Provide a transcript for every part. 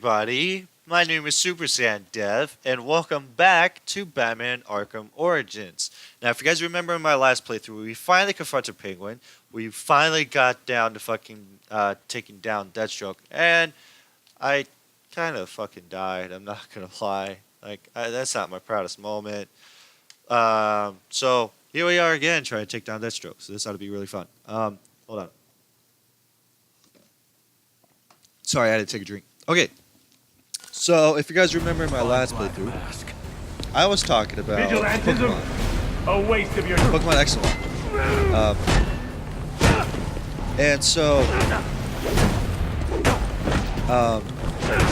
everybody. My name is Super Saiyan Dev, and welcome back to Batman Arkham Origins. Now, if you guys remember in my last playthrough, we finally confronted Penguin. We finally got down to fucking taking down Deathstroke, and I kind of fucking died. I'm not gonna lie. That's not my proudest moment. So here we are again, trying to take down Deathstroke. So this ought to be really fun. Hold on. Sorry, I had to take a drink. Okay. So, if you guys remember my last playthrough, I was talking about Pokemon. A waste of your Pokemon Excellent. And so,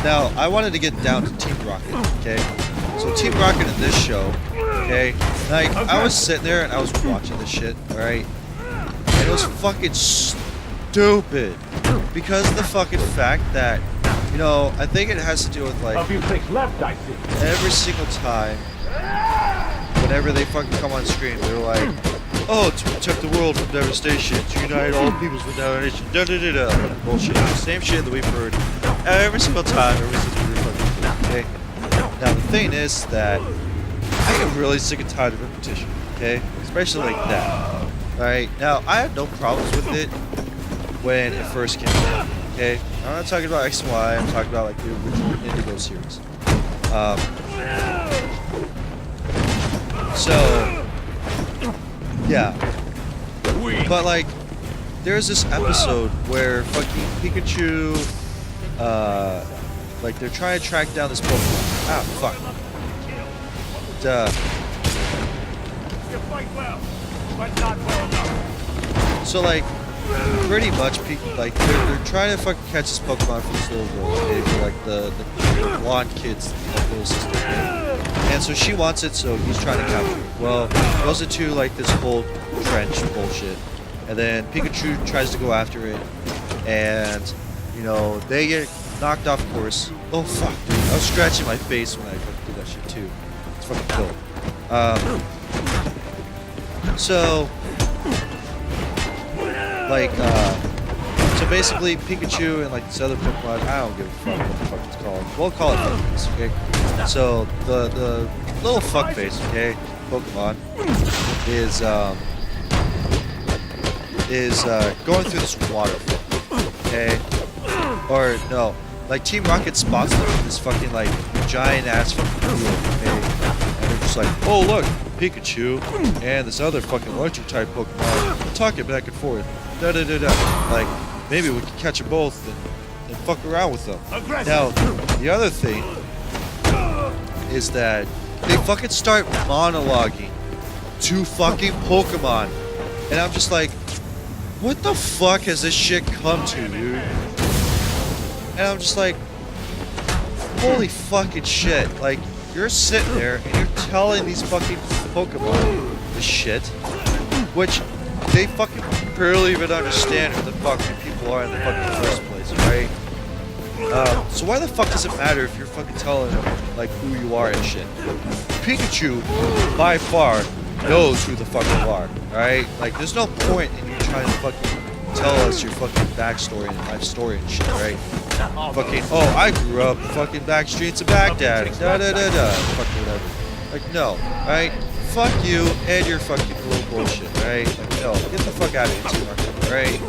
now I wanted to get down to Team Rocket, okay? So Team Rocket in this show, okay? Like, I was sitting there and I was watching this shit, alright? And it was fucking stupid. Because of the fucking fact that, you know, I think it has to do with, like, a few clicks left, I see. every single time, whenever they fucking come on screen, they're like, oh, to protect the world from devastation, to unite all peoples from devastation, da-da-da-da, bullshit. Same shit that we've heard every single time, ever since we were fucking kids, okay? Now, the thing is that I am really sick and tired of repetition, okay? Especially like that, alright? Now, I have no problems with it when it first came out, okay? I'm not talking about X and Y, I'm talking about, like, the original Indigo series. So, yeah. But, like, there's this episode where fucking Pikachu, like, they're trying to track down this Pokemon. Ah, fuck. Duh. You fight well, but not well enough. So, like, pretty much, like, they're trying to fucking catch this Pokemon for this little girl, okay? For, like, the blonde kid's little sister, okay? And so she wants it, so he's trying to capture it. Well, it goes into, like, this whole trench bullshit. And then Pikachu tries to go after it, and, you know, they get knocked off course. Oh, fuck, dude. I was scratching my face when I fucking did that shit, too. It's fucking dope. So... like, so basically Pikachu and like this other Pokemon, I don't give a fuck what the fuck it's called. We'll call it Fuckface, okay? So the little Fuckface, okay, Pokemon is going through this waterfall, okay? Or no, like Team Rocket spots them in this fucking like giant ass fucking pool, okay? And they're just like, oh look, Pikachu and this other fucking electric type Pokemon talking back and forth. Da da da da. Like, maybe we can catch them both and fuck around with them. Now, the other thing is that they fucking start monologuing to fucking Pokemon. And I'm just like, what the fuck has this shit come to, dude? And I'm just like, holy fucking shit. Like, you're sitting there and you're telling these fucking Pokemon this shit, which they fucking barely even understand who the fucking people are in the fucking first place, right? So why the fuck does it matter if you're fucking telling them, like, who you are and shit? Pikachu, by far, knows who the fuck you are, alright? Like, there's no point in you trying to fucking tell us your fucking backstory and life story and shit, right? Fucking, oh, I grew up fucking back streets of Baghdad, da-da-da-da, fucking whatever. Like, no, right? Fuck you and your fucking little bullshit, right? Like, no, get the fuck out of here, Team Rocket, right?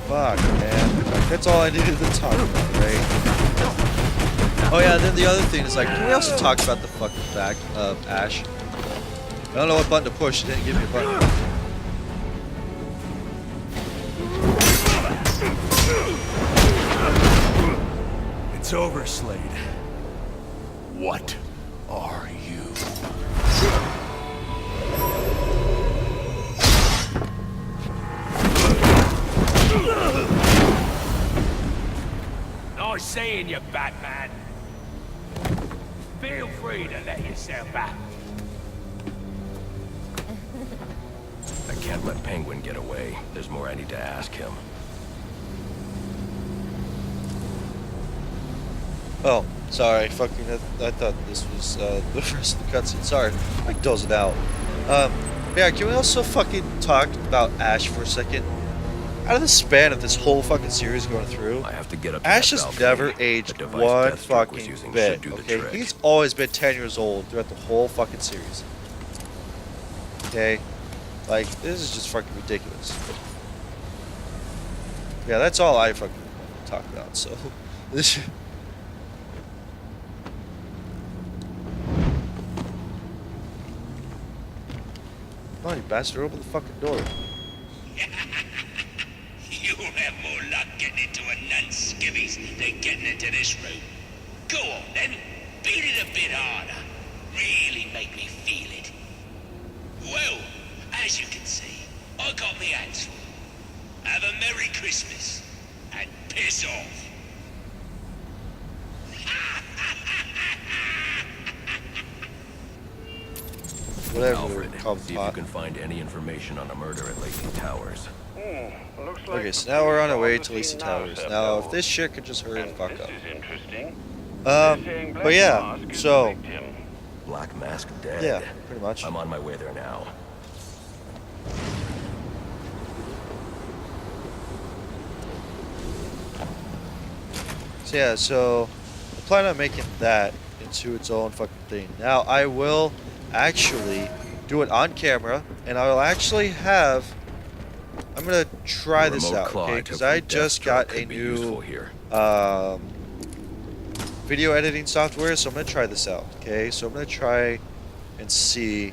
Fuck, man. Like, that's all I needed to talk about, right? Oh yeah, then the other thing is, like, can we also talk about the fucking fact of Ash? I don't know what button to push, it didn't give me a button. It's over, Slade. What are you? Nice seeing you, Batman. Feel free to let yourself out. I can't let Penguin get away. There's more I need to ask him. Oh, sorry, fucking, I thought this was the rest of the cutscene. Sorry, I dozed out. Yeah, can we also fucking talk about Ash for a second? out of the span of this whole fucking series going through, I have to get up to Ash that has balcony. never The aged device one Deathstroke was fucking using bit. should do the Okay, trick. he's always been 10 years old throughout the whole fucking series. Okay, like this is just fucking ridiculous. Yeah, that's all I fucking talk about. So this. Come on, you bastard! Open the fucking door. You'll have more luck getting into a nun's skivvies than getting into this room. Go on then, beat it a bit harder. Really make me feel it. Well, as you can see, I got me hands full. Have a Merry Christmas, and piss off. Whatever. Alfred, Call see if you can find any information on a murder at Lacey Towers. Okay, so now we're on our way to Lacey Towers. Now, if this shit could just hurry the fuck up. But yeah, so Black Mask dead. yeah, pretty much. I'm on my way there now. So yeah, so I plan on making that into its own fucking thing. Now I will actually do it on camera, and I will actually have. I'm gonna try this Remote out, claw okay? took Because from I just Deathstroke got a could be new useful here. video editing software, so I'm gonna try this out, okay? So I'm gonna try and see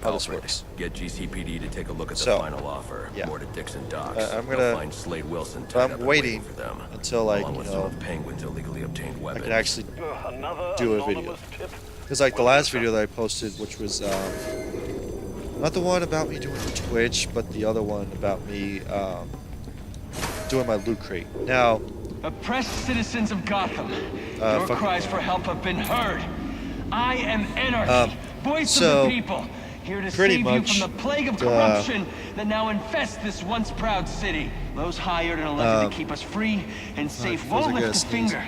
how this Alfred, works. get GCPD to take a look at the So, final offer. yeah. More to Dixon Docks. I'm They'll gonna- find Slade Wilson but tied I'm up and waiting for them, until, like, along you with know, some of Penguin's illegally obtained I weapons. can actually do a video. Because like the last video that I posted, which was not the one about me doing Twitch, but the other one about me doing my loot crate. Now, Oppressed citizens of Gotham, your fuck- cries for help have been heard. I am Anarchy, voice so, of the people, here to pretty save you much, from the plague of corruption that now infests this once proud city. Those hired and elected to keep us free and safe feels won't like I lift a gotta sneeze. finger.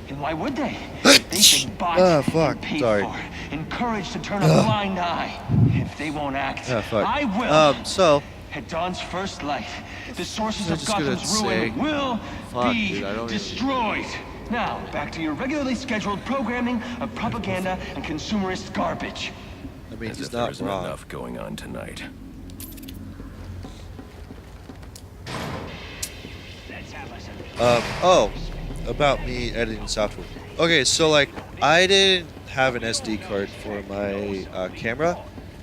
And why would they? They've been bought fuck, and paid sorry. for, encouraged to turn a blind eye. If they won't act, fuck. I will. So, At dawn's first light, the sources I'm of just gonna Gotham's ruin say- will Fuck, be dude, I don't even- destroyed. Now, back to your regularly scheduled programming of propaganda and consumerist garbage. I mean, As he's if there not isn't wrong. enough going on tonight. Oh, about me editing software. Okay, so like, I didn't have an SD card for my camera,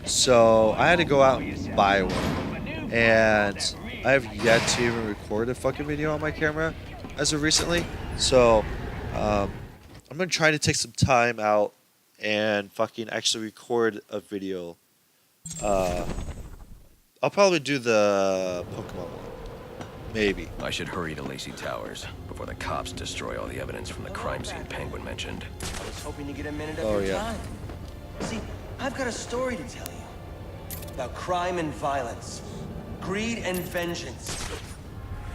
so I had to go out and buy one. And I have yet to even record a fucking video on my camera as of recently. So, I'm gonna try to take some time out and fucking actually record a video. I'll probably do the Pokemon one. Maybe. I should hurry to Lacey Towers before the cops destroy all the evidence from the crime scene Penguin mentioned. I was hoping to get a minute of Oh, your yeah. time. See, I've got a story to tell you. About crime and violence. Greed and vengeance.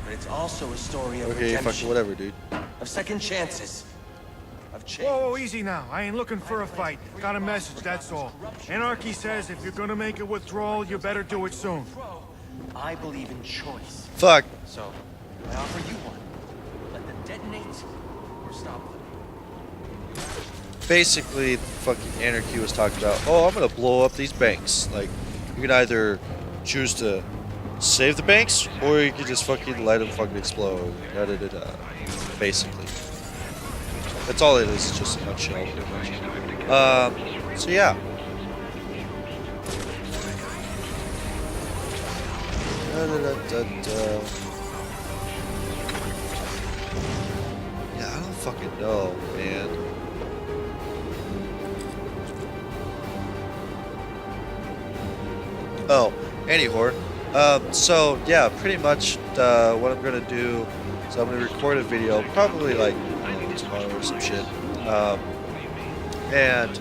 But it's also a story of Okay, fucking redemption. whatever, dude. Of second chances. Of change. Whoa, easy now. I ain't looking for a fight. Got a message, that's all. Anarchy says if you're gonna make a withdrawal, you better do it soon. I believe in choice. Fuck. So, I offer you one. Let them detonate or stop them. Basically, fucking Anarchy was talking about, oh, I'm gonna blow up these banks. Like, you can either choose to save the banks, or you can just fucking let them fucking explode. Da, da, da, da. Basically. That's all it is, just a nutshell, pretty much. So yeah. Da, da, da, da, da. Yeah, I don't fucking know, man. Oh, anyhow, so yeah, pretty much what I'm gonna do is I'm gonna record a video, probably like tomorrow or some shit, and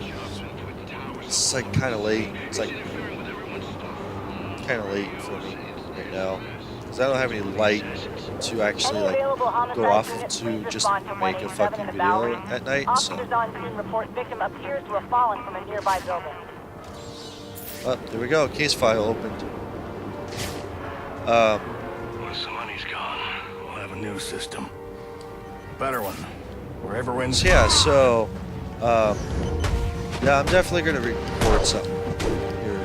it's like kind of late. It's like kind of late for me right now because I don't have any light to actually like go off of to just make a fucking video at night. So. Officers on scene report victim appears to have fallen from a nearby building. Oh, there we go. Case file opened. Once the money's gone, we'll have a new system. Better one. Wherever wins. So yeah, so yeah, I'm definitely gonna record something here.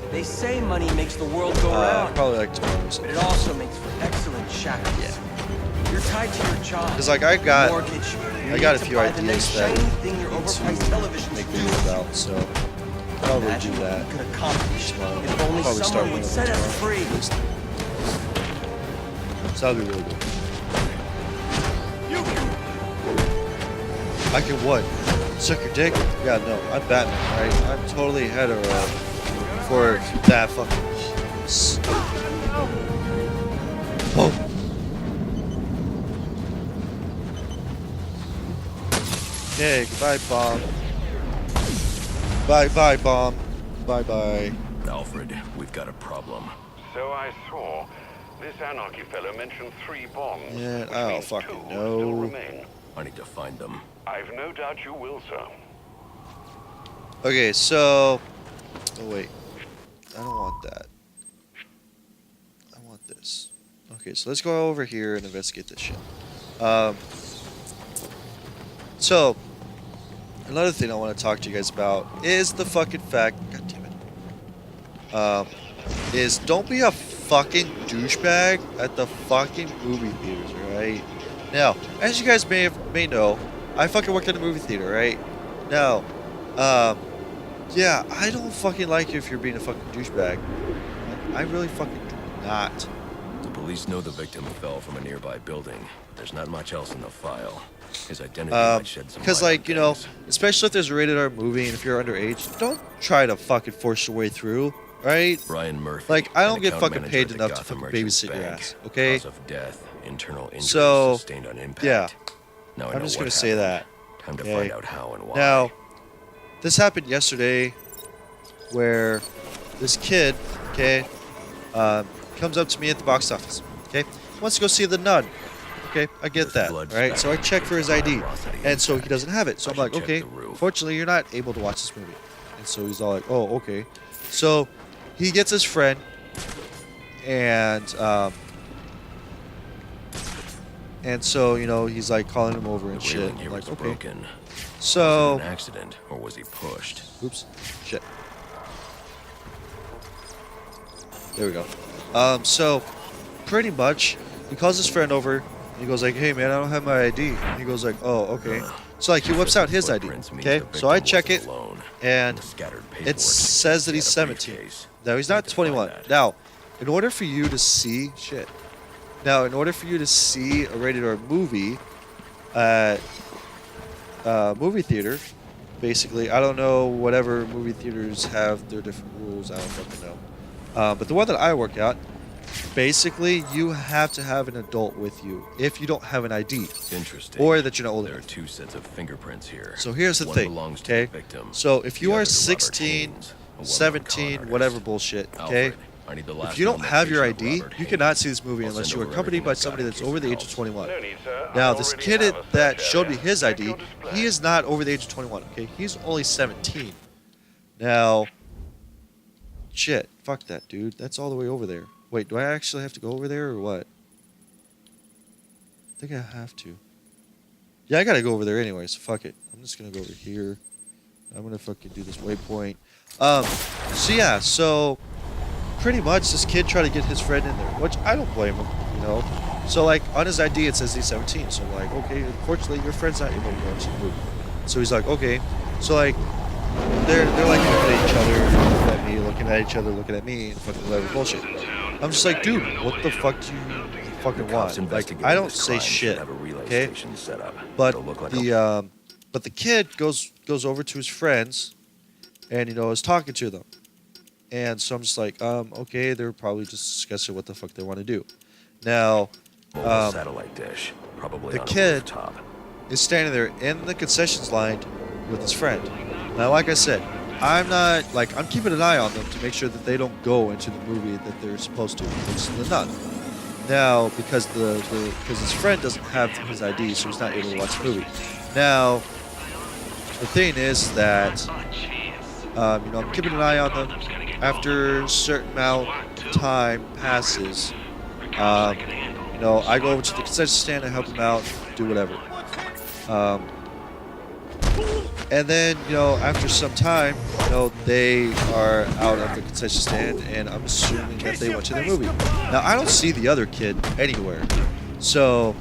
They say money makes the world go round, Probably like tomorrow or but something. it also makes for excellent shackles. Yeah. You're tied to your job. Because like I got mortgage. a few the ideas next that shiny thing your I need overpriced to televisions make do. videos about, so probably Imagine do what that. we could accomplish Tomorrow. if only Probably start someone one would of set them us tomorrow, free. at least. So that'll be really good. I can what? Suck your dick? Yeah, no, I'm Batman, right? I'm totally hetero for that fucking. Oh. Okay, goodbye, bomb. Bye, bomb. Bye. Alfred, we've got a problem. So I saw. This anarchy fellow mentioned 3 bombs. Yeah, which I don't means fucking 2 will know. still remain. I need to find them. I've no doubt you will, sir. Okay, so. Oh, wait. I don't want that. I want this. Okay, so let's go over here and investigate this shit. So, another thing I want to talk to you guys about is the fucking fact. God damn it. Is don't be a fucking douchebag at the fucking movie theaters, alright? Now, as you guys may know, I fucking work in a movie theater, right? Now, yeah, I don't fucking like you if you're being a fucking douchebag. I really fucking do not. The police know the victim fell from a nearby building. There's not much else in the file. His identity might shed some Because, light on like, you know, things. especially if there's a rated R movie and if you're underage, don't try to fucking force your way through, right? Brian Murphy. Like, I don't an get account fucking manager paid at the enough to Gotham fucking Merchants babysit your Bank. ass, okay? Cause of death, internal injuries So, sustained on impact. yeah. Now I I'm know just what gonna say happened. that. Time to Okay. find out how and why. Now, this happened yesterday where this kid, okay, comes up to me at the box office, okay? Wants to go see The Nun. Okay, I get There's that, blood right? So I spattered check for his ID, velocity and so he impact. doesn't have it. So I I'm like, should check okay, the roof. fortunately you're not able to watch this movie. And so he's all like, oh, okay. So he gets his friend, and so, you know, he's like calling him over The and shit. railing I'm here like, was okay. broken. Was So, it an accident, or was he pushed? oops, shit. There we go. So pretty much, he calls his friend over. And he goes like, "Hey man, I don't have my ID." And he goes like, "Oh, okay." So like he whips out his ID. Footprints means Okay, the so I victim check it, wasn't alone. and The scattered it paperwork says that he he's had a 17. briefcase. No, he's Need not to find 21. that. Now, in order for you to see shit. Now, in order for you to see a rated R movie at movie theater, basically, I don't know, whatever movie theaters have their different rules. I don't fucking know. But the one that I work at, basically, you have to have an adult with you if you don't have an ID, Interesting. or that you're not old There are enough. 2 sets of fingerprints here. So here's the One thing, belongs to okay? the victim. So if you The are other to Robert 16, Haynes, a well-known con 17, artist. whatever bullshit, okay? Alfred, I need the last If you don't known have your location ID, of Robert you cannot Haynes. see this movie I'll unless send you are over accompanied everything by I've got somebody in that's case over it the age of helps. 21. No need, sir. I Now, this already kid have a that search showed me area. his At ID, your display. he is not over the age of 21, okay? He's only 17. Now, shit, fuck that, dude. That's all the way over there. Wait, do I actually have to go over there or what? I think I have to. Yeah, I gotta go over there anyway, so fuck it. I'm just gonna go over here. I'm gonna fucking do this waypoint. So yeah, so pretty much this kid tried to get his friend in there, which I don't blame him, you know. So like on his ID it says he's 17, so I'm like, okay, unfortunately your friend's not able to watch the movie. So he's like, okay. So like they're like looking at each other, looking at each other, looking at me, and fucking whatever bullshit. I'm just like, dude, what the fuck do you fucking Cops want? Like, investigating I don't this say crime should shit, have a relay okay? station set up. But It'll look like a the kid goes over to his friends, and you know is talking to them, and so I'm just like, okay, they're probably just discussing what the fuck they want to do. Now, mobile satellite dish, probably the on a kid rooftop. is standing there in the concessions line with his friend. Now, like I said, I'm not like I'm keeping an eye on them to make sure that they don't go into the movie that they're supposed to, which is The Nun. Now, because because his friend doesn't have his ID, so he's not able to watch the movie. Now, the thing is that you know, I'm keeping an eye on them. After a certain amount of time passes, You know, I go over to the concession stand and help him out, do whatever. And then, you know, after some time, you know, they are out of the concession stand, and I'm assuming that they went to the movie. Now, I don't see the other kid anywhere. So,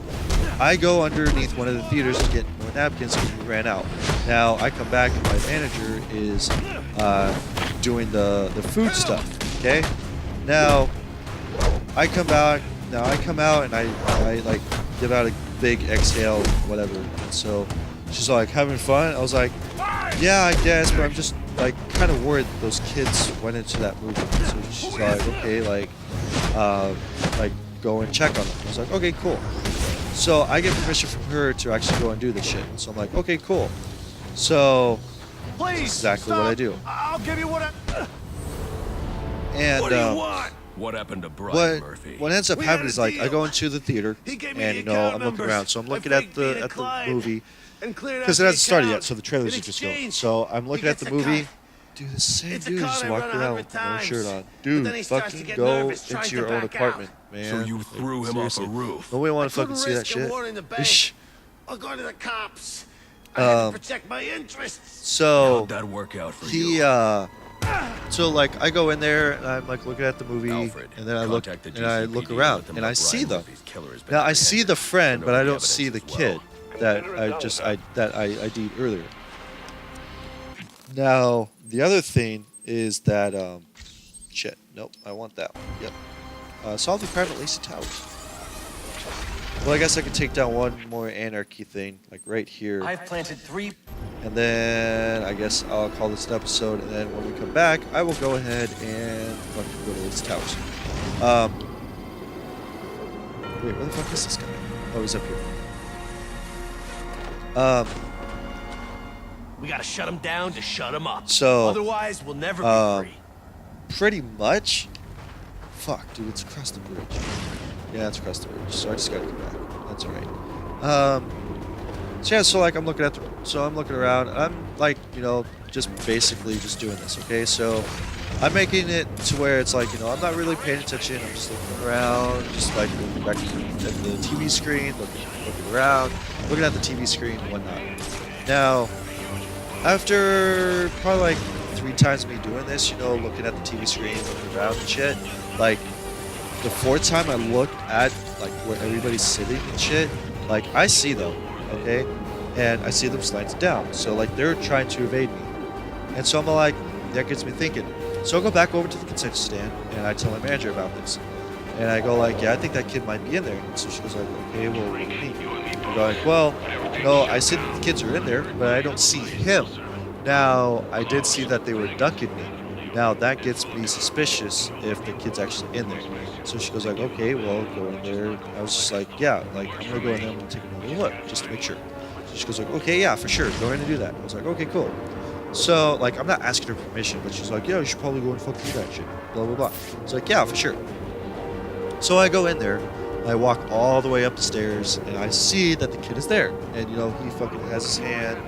I go underneath one of the theaters to get more napkins because we ran out. Now, I come back and my manager is doing the food stuff, okay? Now, I come out and I like give out a big exhale, whatever. And so she's like, having fun? I was like, yeah, I guess, but I'm just like kind of worried those kids went into that movie. So she's like, okay, like go and check on them. I was like, okay, cool. So I get permission from her to actually go and do this shit. So I'm like, okay, cool. So that's exactly what I do. I'll give you what I... And What do you want? What happened to Brian Murphy? what ends up We happening had is a like I deal. go into the theater He gave me and the you know account I'm looking numbers. around. So I'm I looking at faked being the a client movie and cleared because out it the hasn't started yet, account. so the trailers In are just going. exchange, So I'm looking he at the gets a movie. cut. Dude, the same It's a dude con just I walked run around 100 with no times. shirt on. But then Dude, he starts to fucking get go nervous, tries into to your own back apartment, out. man. So you Like, threw him off a seriously. roof. Nobody want to Couldn't fucking see that risk shit. him warning the bank. Ish. I'll go to the cops. I have to protect my interests. So How'd that work out for he you? so like I go in there and I'm like looking at the movie Alfred, and then I look contact the and I GCPD look and around let them and know I see Brian them. Murphy's killer has been Now I see the apprehended. friend, Turn but over I the don't see the evidence as kid well. that I ID'd earlier. Now the other thing is that shit. Nope, I want that one. Yep. Solve the crime at Lacey Towers. Well, I guess I could take down one more anarchy thing, like right here. I've planted 3... And then I guess I'll call this an episode. And then when we come back, I will go ahead and fucking go to Lacey Towers. Wait, where the fuck is this guy? Oh, he's up here. We gotta shut him down to shut him up. So, Otherwise, we'll never be free. pretty much. Fuck, dude, it's across the bridge. Yeah, it's across the bridge. So I just gotta go back. That's alright. So yeah, so like I'm looking around. I'm like, you know, just basically just doing this. Okay, so I'm making it to where it's like, you know, I'm not really paying attention. I'm just looking around, just like looking back at the TV screen, looking around, looking at the TV screen and whatnot. Now, after probably like 3 times me doing this, you know, looking at the TV screen, looking around and shit, like the 4th time I looked at like where everybody's sitting and shit, like I see them, okay, and I see them slanted down, so like they're trying to evade me, and so I'm like, that gets me thinking. So I go back over to the concession stand and I tell my manager about this, and I go like, yeah, I think that kid might be in there. And so she goes like, okay, well, what do you mean? I go like, well, no, I see that the kids are in there, but I don't see him. Now, I did see that they were ducking me. Now, that gets me suspicious if the kid's actually in there. So she goes like, okay, well, go in there. I was just like, yeah, like, I'm going to go in there, I'm going to take another look, just to make sure. So she goes like, okay, yeah, for sure, go ahead and do that. I was like, okay, cool. So, like, I'm not asking her permission, but she's like, yeah, you should probably go and fucking do that shit, blah, blah, blah. I was like, yeah, for sure. So I go in there, I walk all the way up the stairs, and I see that the kid is there. And, you know, he fucking has his hand,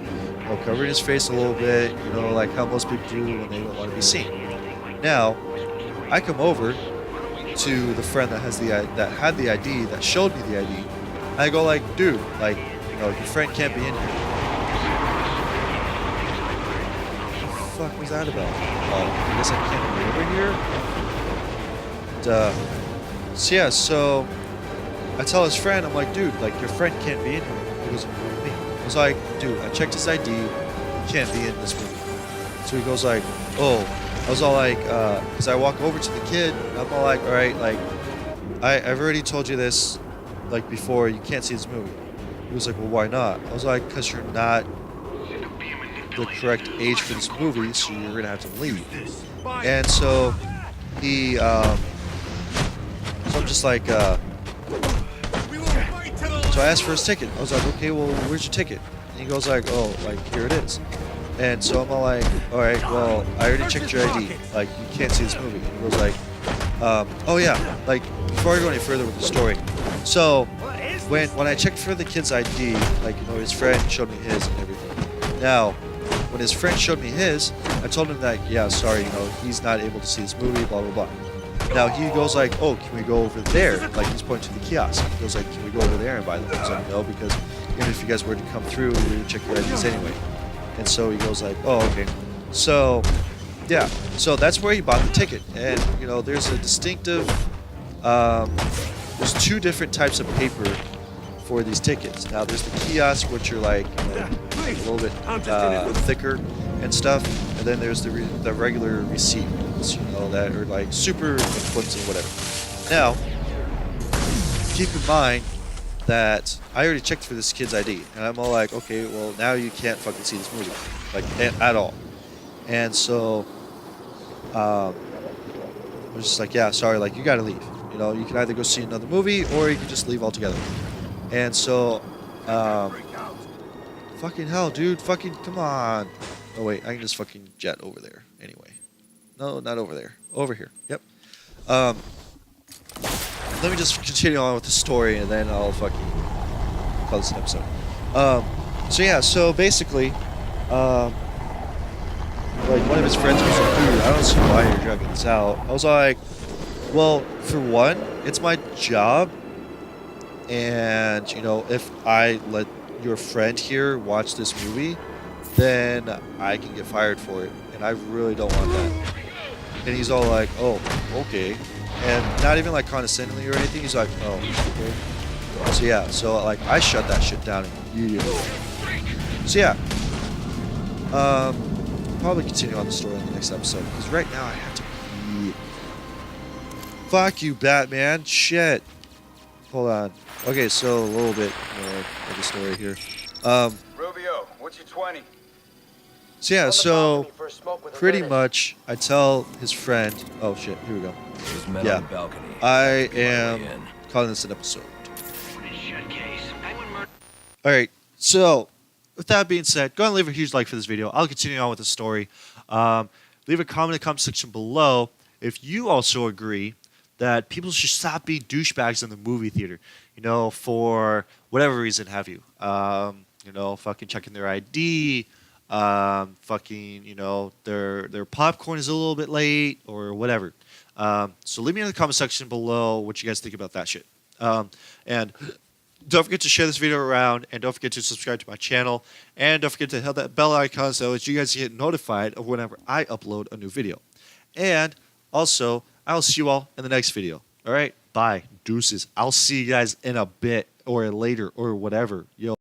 you know, covering his face a little bit, you know, like how most people do when they don't want to be seen. Now, I come over to the friend that had the ID, that showed me the ID, and I go like, dude, like, you know, your friend can't be in here. What the fuck was that about? I guess I can't be over here? And, so yeah, so I tell his friend, I'm like, dude, like, your friend can't be in here. He goes, what do you mean? I was like, dude, I checked his ID, he can't be in this movie. So he goes like, oh. I was all like, because I walk over to the kid, and I'm all like, all right, like, I've already told you this, like, before, you can't see this movie. He was like, well, why not? I was like, because you're not the correct age for this movie, so you're going to have to leave. And so he, so I'm just like, so I asked for his ticket. I was like, okay, well, where's your ticket? And he goes like, oh, like, here it is. And so I'm all like, all right, well, I already checked your ID. Like, you can't see this movie. And he goes like, oh yeah, like, before I go any further with the story. So, when I checked for the kid's ID, like, you know, his friend showed me his and everything. Now, when his friend showed me his, I told him that, yeah, sorry, you know, he's not able to see this movie, blah, blah, blah. Now he goes like, oh, can we go over there? Like he's pointing to the kiosk. He goes like, can we go over there and buy them? He's like, no, because even if you guys were to come through, we would check your IDs anyway. And so he goes like, oh, okay. So, yeah. So that's where he bought the ticket. And, you know, there's a distinctive, there's two different types of paper for these tickets. Now there's the kiosk, which are like, you know, a little bit thicker and stuff. And then there's the regular receipt ones, you know, that are like super flimsy, whatever. Now, keep in mind that I already checked for this kid's ID, and I'm all like, okay, well now you can't fucking see this movie, like at all. And so, I was just like, yeah, sorry, like you gotta leave. You know, you can either go see another movie or you can just leave altogether. And so, fucking hell, dude, fucking come on. Oh wait, I can just fucking jet over there anyway. No, not over there. Over here. Yep. Let me just continue on with the story, and then I'll fucking call this an episode. So yeah, so basically, like one of his friends was like, dude, I don't see why you're dragging this out. I was like, well, for one, it's my job, and, you know, if I let your friend here watch this movie, then I can get fired for it, and I really don't want that. And he's all like, oh, okay. And not even like condescendingly or anything. He's like, oh, okay. So yeah, so like I shut that shit down immediately. So yeah, probably continue on the story in the next episode because right now I have to pee. Fuck you, Batman. Shit. Hold on. Okay, so a little bit more of the story here. Rubio, what's your 20? So yeah, so pretty much I tell his friend, oh shit, here we go. Yeah, I am calling this an episode. Alright, so with that being said, go ahead and leave a huge like for this video. I'll continue on with the story. Leave a comment in the comment section below if you also agree that people should stop being douchebags in the movie theater. You know, for whatever reason have you. You know, fucking checking their ID, fucking, you know, their popcorn is a little bit late or whatever. So leave me in the comment section below what you guys think about that shit. And don't forget to share this video around, and don't forget to subscribe to my channel, and don't forget to hit that bell icon so that you guys get notified of whenever I upload a new video. And also, I'll see you all in the next video. All right, bye, deuces. I'll see you guys in a bit or later or whatever. Yo.